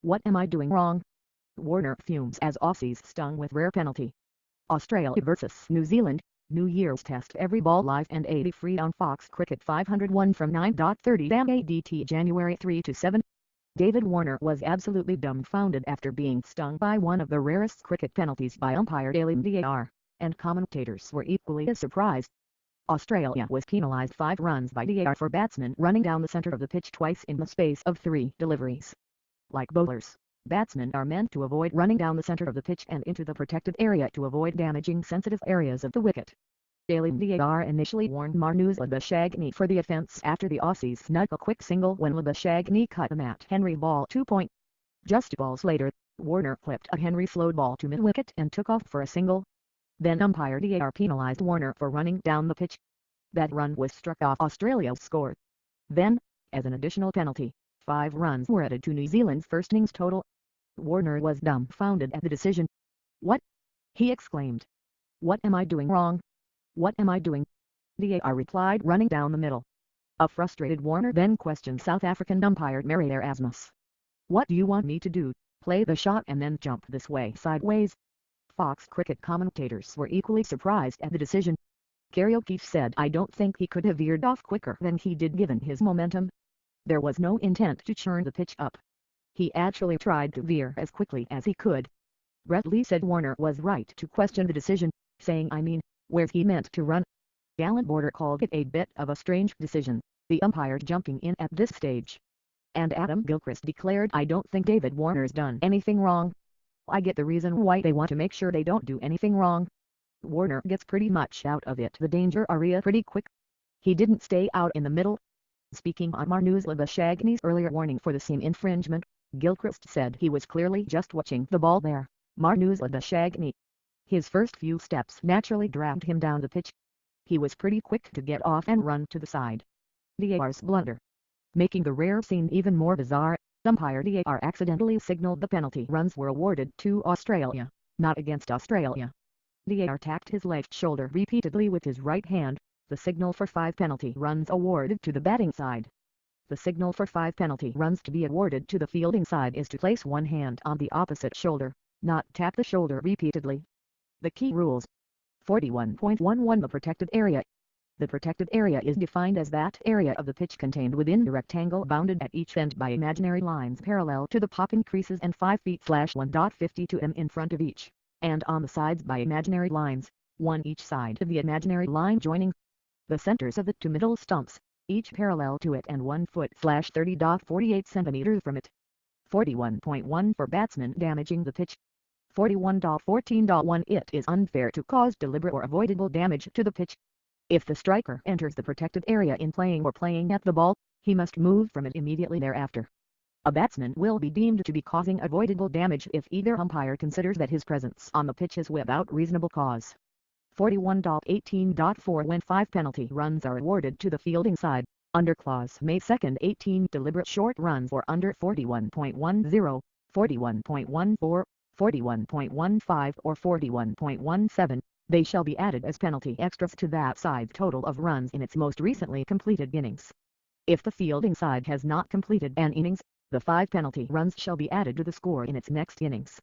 What am I doing wrong? Warner fumes as Aussies stung with rare penalty. Australia vs New Zealand, New Year's Test every ball live and AD free on Fox Cricket 501 from 9:30 am ADT January 3-7. David Warner was absolutely dumbfounded after being stung by one of the rarest cricket penalties by umpire Aleem Dar, and commentators were equally as surprised. Australia was penalised 5 runs by Dar for batsmen running down the centre of the pitch twice in the space of 3 deliveries. Like bowlers, batsmen are meant to avoid running down the centre of the pitch and into the protected area to avoid damaging sensitive areas of the wicket. Aleem Dar initially warned Marnus Labuschagne for the offence after the Aussies snuck a quick single when Labuschagne cut a Matt Henry ball 2 point. Just balls later, Warner clipped a Henry slowed ball to mid-wicket and took off for a single. Then umpire Dar penalised Warner for running down the pitch. That run was struck off Australia's score. Then, as an additional penalty, 5 runs were added to New Zealand's first innings total. Warner was dumbfounded at the decision. "What?" he exclaimed. "What am I doing wrong? What am I doing?" Dar replied, running down the middle. A frustrated Warner then questioned South African umpire Mary Erasmus. "What do you want me to do, play the shot and then jump this way sideways?" Fox Cricket commentators were equally surprised at the decision. Kerry O'Keefe said, "I don't think he could have veered off quicker than he did given his momentum. There was no intent to churn the pitch up. He actually tried to veer as quickly as he could." Brett Lee said Warner was right to question the decision, saying where he meant to run. Alan Border called it a bit of a strange decision, the umpire jumping in at this stage. And Adam Gilchrist declared, "I don't think David Warner's done anything wrong. I get the reason why they want to make sure they don't do anything wrong. Warner gets pretty much out of the danger area pretty quick. He didn't stay out in the middle." Speaking on Marnus Labuschagne's earlier warning for the same infringement, Gilchrist said he was clearly just watching the ball there. Marnus Labuschagne. His first few steps naturally dragged him down the pitch. He was pretty quick to get off and run to the side. Dar's blunder, making the rare scene even more bizarre, umpire Dar accidentally signaled the penalty runs were awarded to Australia, not against Australia. Dar tapped his left shoulder repeatedly with his right hand, the signal for 5 penalty runs awarded to the batting side. The signal for 5 penalty runs to be awarded to the fielding side is to place one hand on the opposite shoulder, not tap the shoulder repeatedly. The key rules. 41.11 The protected area. The protected area is defined as that area of the pitch contained within the rectangle bounded at each end by imaginary lines parallel to the popping creases and 5 feet/1.52 m in front of each, and on the sides by imaginary lines, one each side of the imaginary line joining the centers of the 2 middle stumps, each parallel to it and 1 foot/30.48 centimeters from it. 41.1 For batsmen damaging the pitch. 41.14.1 It is unfair to cause deliberate or avoidable damage to the pitch. If the striker enters the protected area in playing or playing at the ball, he must move from it immediately thereafter. A batsman will be deemed to be causing avoidable damage if either umpire considers that his presence on the pitch is without reasonable cause. 41.18.4 When 5 penalty runs are awarded to the fielding side, under clause May 2, 18 deliberate short runs or under 41.10, 41.14, 41.15 or 41.17, they shall be added as penalty extras to that side's total of runs in its most recently completed innings. If the fielding side has not completed an innings, the 5 penalty runs shall be added to the score in its next innings.